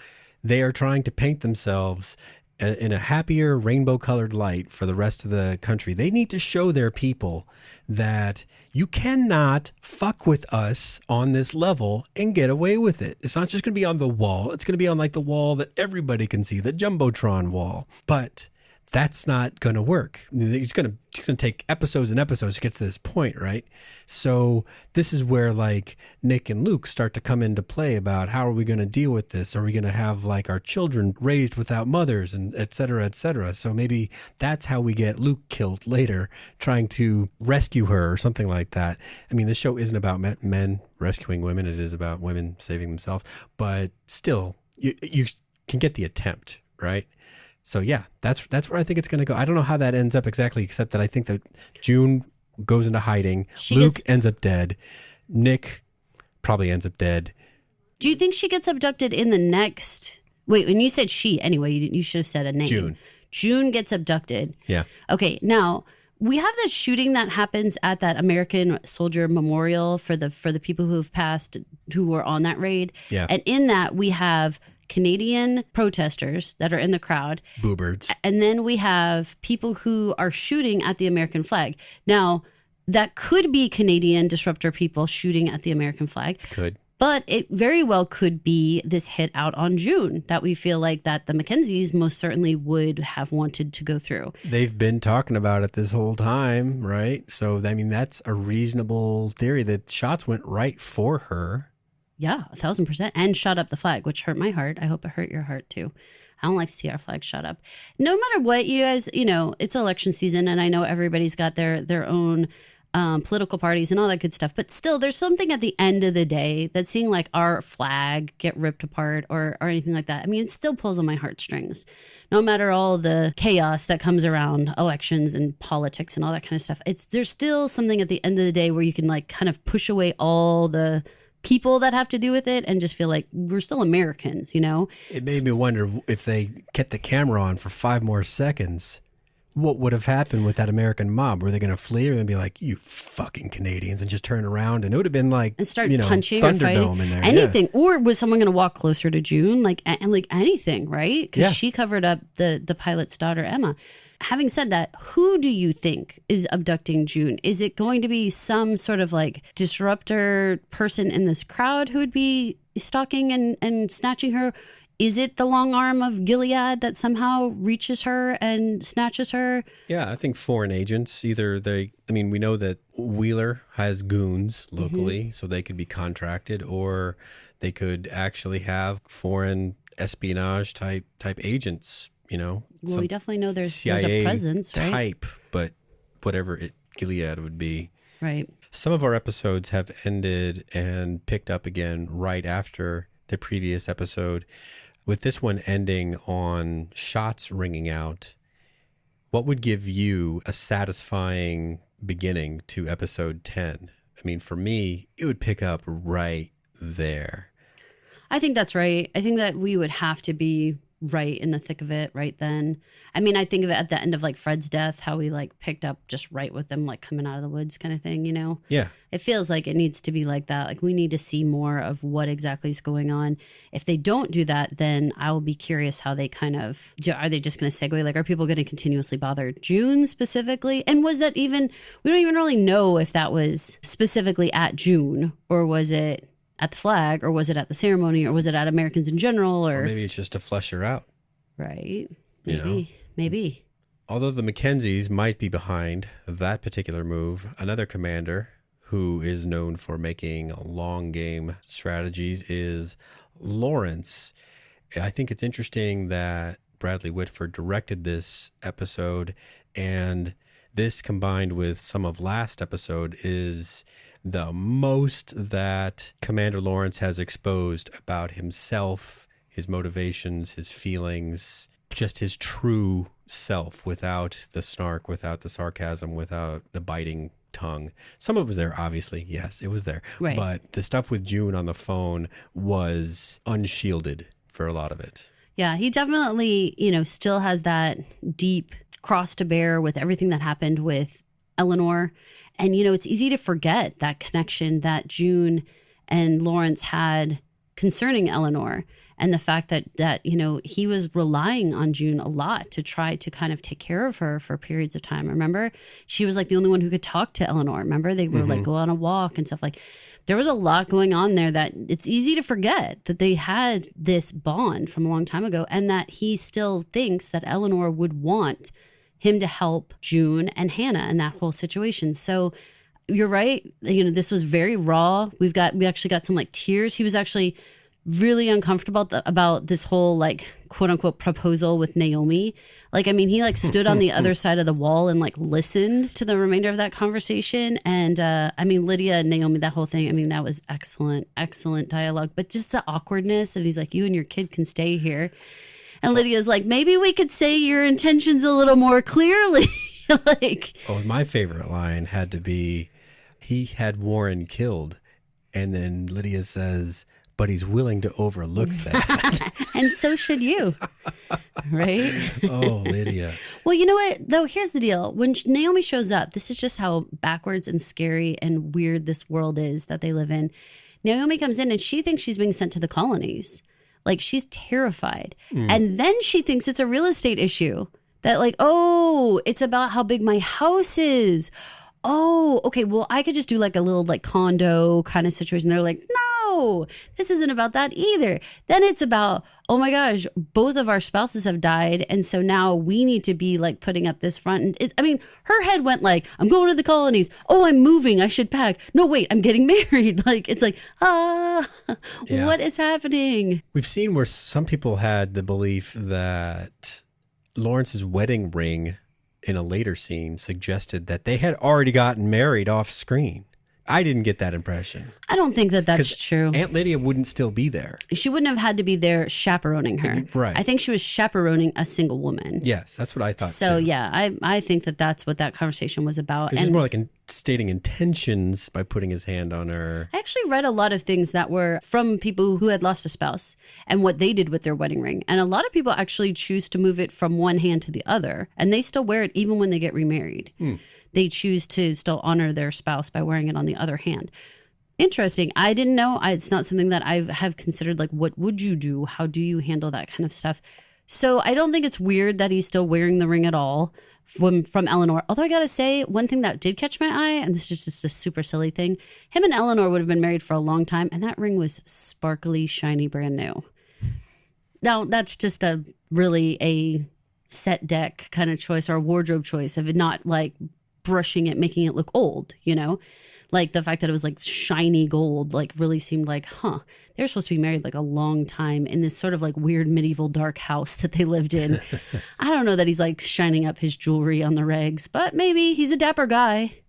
Speaker 2: they are trying to paint themselves in a happier rainbow-colored light for the rest of the country. They need to show their people that you cannot fuck with us on this level and get away with it. It's not just going to be on the wall. It's going to be on like the wall that everybody can see, the Jumbotron wall. But that's not going to work. It's going to take episodes and episodes to get to this point, right? So this is where like Nick and Luke start to come into play about how are we going to deal with this? Are we going to have like our children raised without mothers and et cetera, et cetera? So maybe that's how we get Luke killed later, trying to rescue her or something like that. I mean, the show isn't about men rescuing women. It is about women saving themselves. But still, you can get the attempt, right? So yeah, that's where I think it's going to go. I don't know how that ends up exactly, except that I think that June goes into hiding. Luke ends up dead. Nick probably ends up dead.
Speaker 3: Do you think she gets abducted in the next? Wait, when you said she, anyway, you should have said a name. June gets abducted.
Speaker 2: Yeah.
Speaker 3: Okay, now we have this shooting that happens at that American Soldier Memorial for the people who have passed, who were on that raid.
Speaker 2: Yeah.
Speaker 3: And in that we have Canadian protesters that are in the crowd.
Speaker 2: Boo-birds.
Speaker 3: And then we have people who are shooting at the American flag. Now, that could be Canadian disruptor people shooting at the American flag.
Speaker 2: Could.
Speaker 3: But it very well could be this hit out on June that we feel like that the Mackenzies most certainly would have wanted to go through.
Speaker 2: They've been talking about it this whole time, right? So, I mean, that's a reasonable theory that shots went right for her.
Speaker 3: Yeah, 1,000%. And shot up the flag, which hurt my heart. I hope it hurt your heart too. I don't like to see our flag shot up. No matter what, you guys, it's election season, and I know everybody's got their own political parties and all that good stuff. But still, there's something at the end of the day that seeing like our flag get ripped apart or anything like that, I mean, it still pulls on my heartstrings. No matter all the chaos that comes around elections and politics and all that kind of stuff, there's still something at the end of the day where you can like kind of push away all the people that have to do with it and just feel like we're still Americans,
Speaker 2: It made me wonder if they kept the camera on for 5 more seconds, what would have happened with that American mob? Were they going to flee or going to be like, you fucking Canadians, and just turn around? And it would have been like,
Speaker 3: and start punching
Speaker 2: Thunderdome
Speaker 3: or fighting.
Speaker 2: In there.
Speaker 3: Anything.
Speaker 2: Yeah.
Speaker 3: Or was someone going to walk closer to June? Like anything, right? Because she covered up the pilot's daughter, Emma. Having said that, who do you think is abducting June? Is it going to be some sort of like disruptor person in this crowd who would be stalking and snatching her? Is it the long arm of Gilead that somehow reaches her and snatches her?
Speaker 2: Yeah, I think foreign agents. We know that Wheeler has goons locally, so they could be contracted, or they could actually have foreign espionage type agents. Well,
Speaker 3: we definitely know there's a presence, right?
Speaker 2: Type, but whatever Gilead would be.
Speaker 3: Right.
Speaker 2: Some of our episodes have ended and picked up again right after the previous episode. With this one ending on shots ringing out, what would give you a satisfying beginning to episode 10? I mean, for me, it would pick up right there.
Speaker 3: I think that's right. I think that we would have to be right in the thick of it right then. I mean, I think of it at the end of like Fred's death, how we like picked up just right with them like coming out of the woods kind of thing,
Speaker 2: Yeah.
Speaker 3: It feels like it needs to be like that. Like we need to see more of what exactly is going on. If they don't do that, then I will be curious how they are they just going to segue? Like, are people going to continuously bother June specifically? And was that even, we don't even really know if that was specifically at June, or was it at the flag, or was it at the ceremony, or was it at Americans in general, or
Speaker 2: maybe it's just to flesh her out.
Speaker 3: Right. Maybe.
Speaker 2: Although the Mackenzies might be behind that particular move, another commander who is known for making long game strategies is Lawrence. I think it's interesting that Bradley Whitford directed this episode, and this combined with some of last episode is the most that Commander Lawrence has exposed about himself, his motivations, his feelings, just his true self, without the snark, without the sarcasm, without the biting tongue. Some of it was there, obviously. Yes, it was there.
Speaker 3: Right.
Speaker 2: But the stuff with June on the phone was unshielded for a lot of it.
Speaker 3: Yeah, he definitely, still has that deep cross to bear with everything that happened with Eleanor. And, it's easy to forget that connection that June and Lawrence had concerning Eleanor. And the fact that he was relying on June a lot to try to kind of take care of her for periods of time. Remember, she was like the only one who could talk to Eleanor. Remember, they were like go on a walk and stuff. Like, there was a lot going on there that it's easy to forget that they had this bond from a long time ago, and that he still thinks that Eleanor would want him to help June and Hannah in that whole situation. So you're right. This was very raw. We actually got some like tears. He was actually really uncomfortable about this whole like quote unquote proposal with Naomi. Like, I mean, he like stood on the other side of the wall and like listened to the remainder of that conversation. And I mean, Lydia and Naomi, that whole thing, I mean, that was excellent dialogue. But just the awkwardness of he's like, you and your kid can stay here. And Lydia's like, maybe we could say your intentions a little more clearly. Like,
Speaker 2: my favorite line had to be, he had Warren killed. And then Lydia says, but he's willing to overlook that.
Speaker 3: And so should you. Right?
Speaker 2: Oh, Lydia.
Speaker 3: Well, you know what, though? Here's the deal. When Naomi shows up, this is just how backwards and scary and weird this world is that they live in. Naomi comes in and she thinks she's being sent to the colonies. Like, she's terrified. And then she thinks it's a real estate issue. That like, oh, it's about how big my house is. Oh, okay, well, I could just do like a little like condo kind of situation. They're like, no, this isn't about that either. Then it's about, oh my gosh, both of our spouses have died. And so now we need to be like putting up this front. And her head went like, I'm going to the colonies. Oh, I'm moving. I should pack. No, wait, I'm getting married. Like, it's like, what is happening?
Speaker 2: We've seen where some people had the belief that Lawrence's wedding ring in a later scene suggested that they had already gotten married off screen. I didn't get that impression.
Speaker 3: I don't think that that's true.
Speaker 2: Aunt Lydia wouldn't still be there.
Speaker 3: She wouldn't have had to be there chaperoning her.
Speaker 2: Right.
Speaker 3: I think she was chaperoning a single woman.
Speaker 2: Yes, that's what I thought.
Speaker 3: So
Speaker 2: too.
Speaker 3: Yeah, I think that that's what that conversation was about.
Speaker 2: It was more like stating intentions by putting his hand on her.
Speaker 3: I actually read a lot of things that were from people who had lost a spouse and what they did with their wedding ring. And a lot of people actually choose to move it from one hand to the other, and they still wear it even when they get remarried. They choose to still honor their spouse by wearing it on the other hand. Interesting. I didn't know. It's not something that I have considered, like, what would you do? How do you handle that kind of stuff? So I don't think it's weird that he's still wearing the ring at all from Eleanor. Although I got to say, one thing that did catch my eye, and this is just a super silly thing, him and Eleanor would have been married for a long time, and that ring was sparkly, shiny, brand new. Now, that's just really a set deck kind of choice or a wardrobe choice of it not like brushing it, making it look old, like the fact that it was like shiny gold, like really seemed like, they're supposed to be married like a long time in this sort of like weird medieval dark house that they lived in. I don't know that he's like shining up his jewelry on the regs, but maybe he's a dapper guy.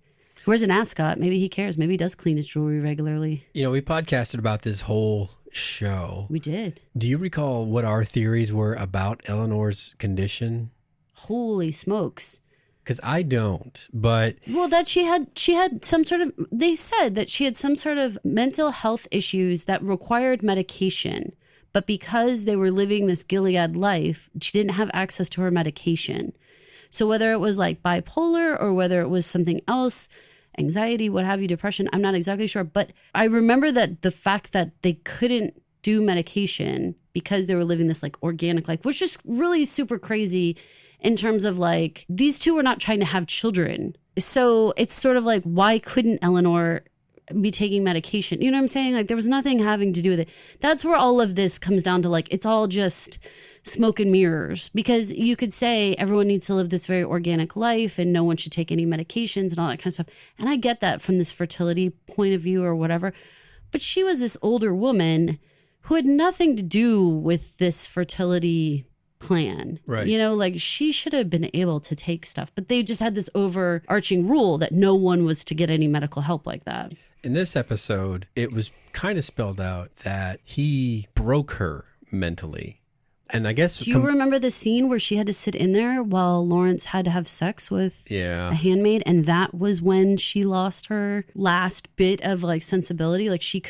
Speaker 3: Wears an ascot. Maybe he cares. Maybe he does clean his jewelry regularly.
Speaker 2: We podcasted about this whole show.
Speaker 3: We did. Do
Speaker 2: you recall what our theories were about Eleanor's condition?
Speaker 3: Holy smokes.
Speaker 2: Because I don't, but...
Speaker 3: Well, that she had some sort of... They said that she had some sort of mental health issues that required medication. But because they were living this Gilead life, she didn't have access to her medication. So whether it was like bipolar or whether it was something else, anxiety, what have you, depression, I'm not exactly sure. But I remember that the fact that they couldn't do medication because they were living this like organic life, which is really super crazy in terms of like, these two were not trying to have children. So it's sort of like, why couldn't Eleanor be taking medication? You know what I'm saying? Like, there was nothing having to do with it. That's where all of this comes down to, like, it's all just smoke and mirrors, because you could say everyone needs to live this very organic life and no one should take any medications and all that kind of stuff. And I get that from this fertility point of view or whatever. But she was this older woman who had nothing to do with this fertility plan.
Speaker 2: Right.
Speaker 3: Like, she should have been able to take stuff, but they just had this overarching rule that no one was to get any medical help like that.
Speaker 2: In this episode, it was kind of spelled out that he broke her mentally. And I guess...
Speaker 3: Do you remember the scene where she had to sit in there while Lawrence had to have sex with a handmaid? And that was when she lost her last bit of like sensibility. Like, she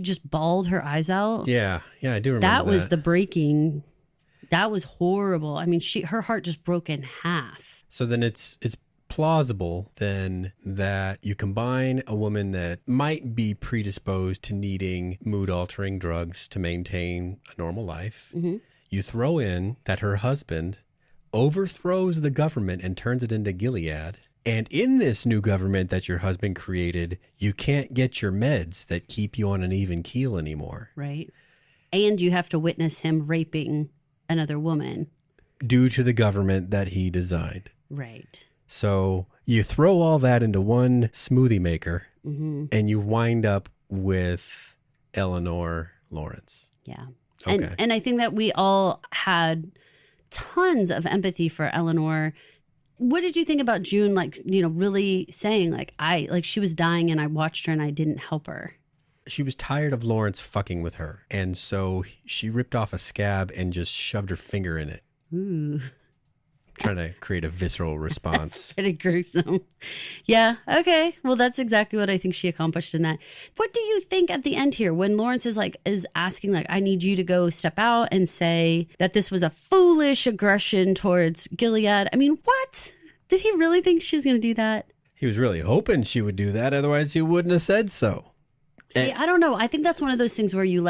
Speaker 3: just bawled her eyes out.
Speaker 2: Yeah, I do remember that.
Speaker 3: That was the breaking... That was horrible. I mean, her heart just broke in half.
Speaker 2: So then it's plausible then that you combine a woman that might be predisposed to needing mood-altering drugs to maintain a normal life. Mm-hmm. You throw in that her husband overthrows the government and turns it into Gilead. And in this new government that your husband created, you can't get your meds that keep you on an even keel anymore.
Speaker 3: Right. And you have to witness him raping another woman.
Speaker 2: Due to the government that he designed.
Speaker 3: Right.
Speaker 2: So you throw all that into one smoothie maker, mm-hmm. and you wind up with Eleanor Lawrence.
Speaker 3: Yeah. Okay. And I think that we all had tons of empathy for Eleanor. What did you think about June, really saying, she was dying and I watched her and I didn't help her?
Speaker 2: She was tired of Lawrence fucking with her. And so she ripped off a scab and just shoved her finger in it.
Speaker 3: Ooh.
Speaker 2: Trying to create a visceral response.
Speaker 3: That's pretty gruesome. Yeah. Okay. Well, that's exactly what I think she accomplished in that. What do you think at the end here when Lawrence is asking, I need you to go step out and say that this was a foolish aggression towards Gilead? I mean, what? Did he really think she was going to do that?
Speaker 2: He was really hoping she would do that. Otherwise, he wouldn't have said so.
Speaker 3: See, I don't know. I think that's one of those things where you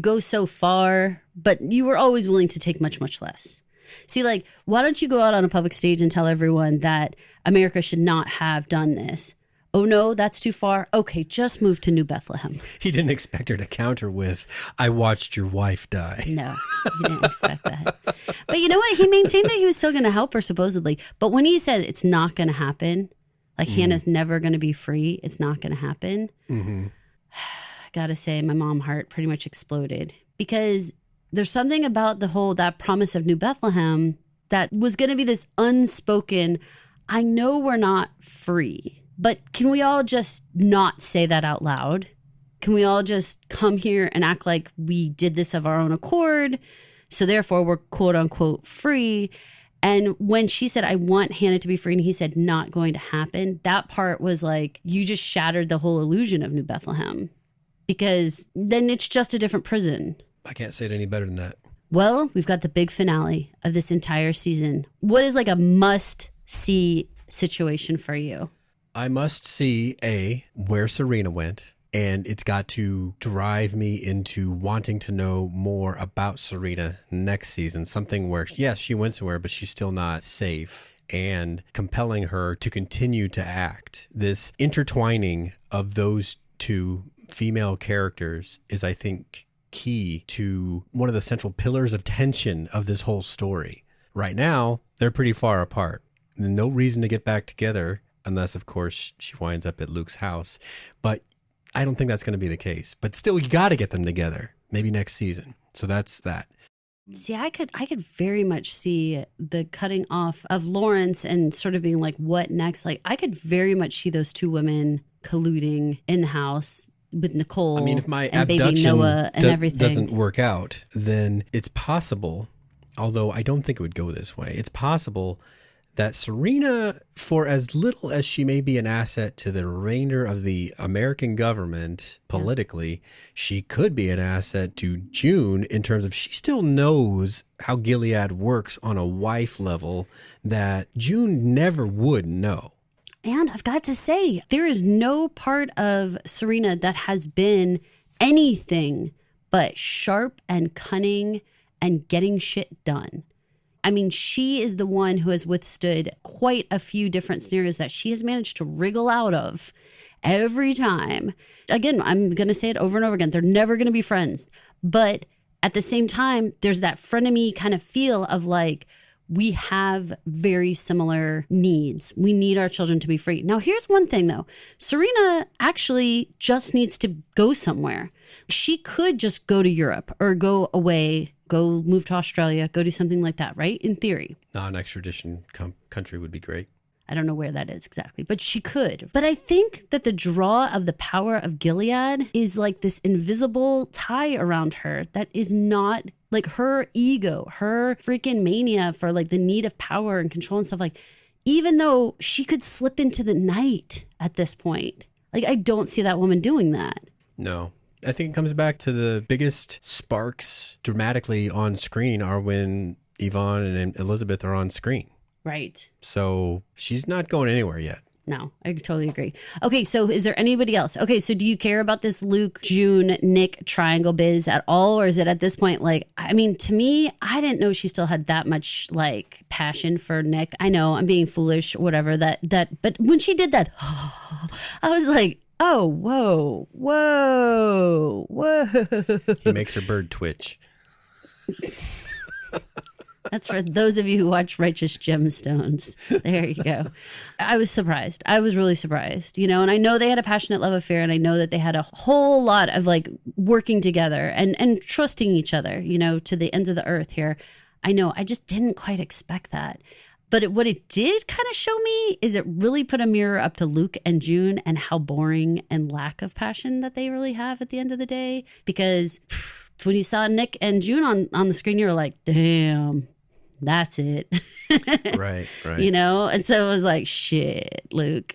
Speaker 3: go so far, but you were always willing to take much, much less. See, why don't you go out on a public stage and tell everyone that America should not have done this? Oh, no, that's too far. Okay, just move to New Bethlehem.
Speaker 2: He didn't expect her to counter with, I watched your wife die.
Speaker 3: No, he didn't expect that. But you know what? He maintained that he was still going to help her, supposedly. But when he said it's not going to happen, Hannah's never going to be free, it's not going to happen. Mm-hmm. I got to say, my mom heart pretty much exploded. Because there's something about that promise of New Bethlehem that was going to be this unspoken, I know we're not free, but can we all just not say that out loud? Can we all just come here and act like we did this of our own accord? So therefore we're quote unquote free. And when she said, I want Hannah to be free, and he said, not going to happen, that part was you just shattered the whole illusion of New Bethlehem, because then it's just a different prison.
Speaker 2: I can't say it any better than that.
Speaker 3: Well, we've got the big finale of this entire season. What is a must-see situation for you?
Speaker 2: I must see, where Serena went, and it's got to drive me into wanting to know more about Serena next season. Something where, yes, she went somewhere, but she's still not safe, and compelling her to continue to act. This intertwining of those two female characters is, I think, key to one of the central pillars of tension of this whole story. Right now, they're pretty far apart. No reason to get back together unless, of course, she winds up at Luke's house. But I don't think that's going to be the case. But still, you got to get them together, maybe next season. So that's that.
Speaker 3: See, I could very much see the cutting off of Lawrence and sort of being what next? I could very much see those two women colluding in the house with Nicole. I mean, if my abduction Noah and everything
Speaker 2: doesn't work out, then it's possible, although I don't think it would go this way, it's possible that Serena, for as little as she may be an asset to the remainder of the American government politically, she could be an asset to June in terms of she still knows how Gilead works on a wife level that June never would know.
Speaker 3: And I've got to say, there is no part of Serena that has been anything but sharp and cunning and getting shit done. I mean, she is the one who has withstood quite a few different scenarios that she has managed to wriggle out of every time. Again, I'm going to say it over and over again. They're never going to be friends. But at the same time, there's that frenemy kind of feel of we have very similar needs. We need our children to be free. Now, here's one thing, though. Serena actually just needs to go somewhere. She could just go to Europe or go away, go move to Australia, go do something like that, right? In theory.
Speaker 2: Non-extradition country would be great.
Speaker 3: I don't know where that is exactly, but she could. But I think that the draw of the power of Gilead is this invisible tie around her that is not her ego, her freaking mania for the need of power and control and stuff. Even though she could slip into the night at this point, I don't see that woman doing that.
Speaker 2: No. I think it comes back to the biggest sparks dramatically on screen are when Yvonne and Elizabeth are on screen.
Speaker 3: Right.
Speaker 2: So she's not going anywhere yet.
Speaker 3: No, I totally agree. Okay, so is there anybody else? Okay, so do you care about this Luke, June, Nick triangle biz at all? Or is it at this point like, I mean, to me, I didn't know she still had that much like passion for Nick. I know I'm being foolish, whatever, but when she did that, I was like, oh, whoa.
Speaker 2: He makes her bird twitch.
Speaker 3: That's for those of you who watch Righteous Gemstones. There you go. I was surprised. I was really surprised, and I know they had a passionate love affair, and I know that they had a whole lot of like working together and trusting each other, to the ends of the earth here. I know. I just didn't quite expect that. But what it did kind of show me is it really put a mirror up to Luke and June and how boring and lack of passion that they really have at the end of the day. Because when you saw Nick and June on the screen, you were like, damn. That's it.
Speaker 2: Right.
Speaker 3: And so it was like, shit, Luke.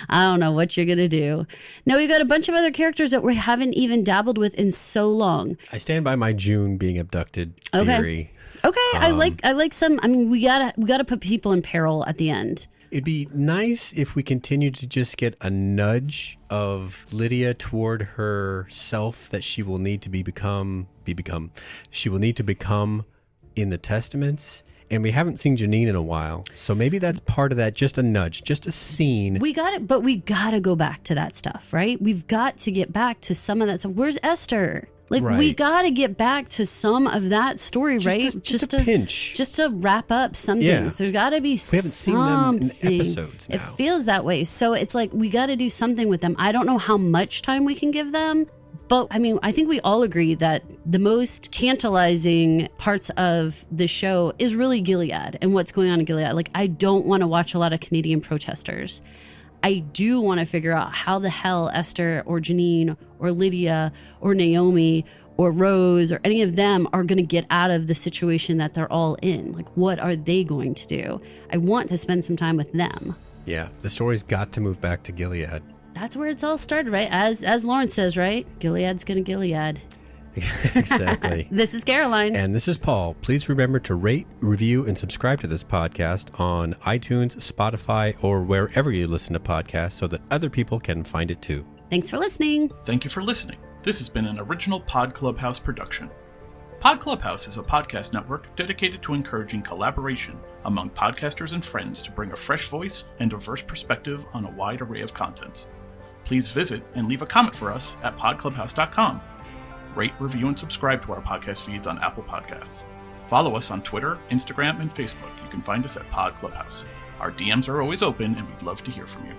Speaker 3: I don't know what you're going to do. Now, we've got a bunch of other characters that we haven't even dabbled with in so long.
Speaker 2: I stand by my June being abducted theory.
Speaker 3: Okay. I like some. I mean, we gotta put people in peril at the end.
Speaker 2: It'd be nice if we continued to just get a nudge of Lydia toward herself that she will need to become in the Testaments. And we haven't seen Janine in a while. So maybe that's part of that, just a nudge, just a scene.
Speaker 3: We got it, but we got to go back to that stuff, right? We've got to get back to some of that stuff. Where's Esther? Like, right. We got to get back to some of that story, right?
Speaker 2: Just a pinch.
Speaker 3: Just to wrap up some things. There's got to be something. We haven't seen them in
Speaker 2: episodes now.
Speaker 3: It feels that way. So it's like, we got to do something with them. I don't know how much time we can give them. But I mean, I think we all agree that the most tantalizing parts of the show is really Gilead and what's going on in Gilead. Like, I don't want to watch a lot of Canadian protesters. I do want to figure out how the hell Esther or Janine or Lydia or Naomi or Rose or any of them are going to get out of the situation that they're all in. Like, what are they going to do? I want to spend some time with them.
Speaker 2: Yeah, the story's got to move back to Gilead.
Speaker 3: That's where it's all started, right? As Lawrence says, right? Gilead's going to Gilead.
Speaker 2: Exactly.
Speaker 3: This is Caroline.
Speaker 2: And this is Paul. Please remember to rate, review, and subscribe to this podcast on iTunes, Spotify, or wherever you listen to podcasts so that other people can find it too.
Speaker 3: Thanks for listening.
Speaker 1: Thank you for listening. This has been an original Pod Clubhouse production. Pod Clubhouse is a podcast network dedicated to encouraging collaboration among podcasters and friends to bring a fresh voice and diverse perspective on a wide array of content. Please visit and leave a comment for us at podclubhouse.com. Rate, review, and subscribe to our podcast feeds on Apple Podcasts. Follow us on Twitter, Instagram, and Facebook. You can find us at Pod Clubhouse. Our DMs are always open, and we'd love to hear from you.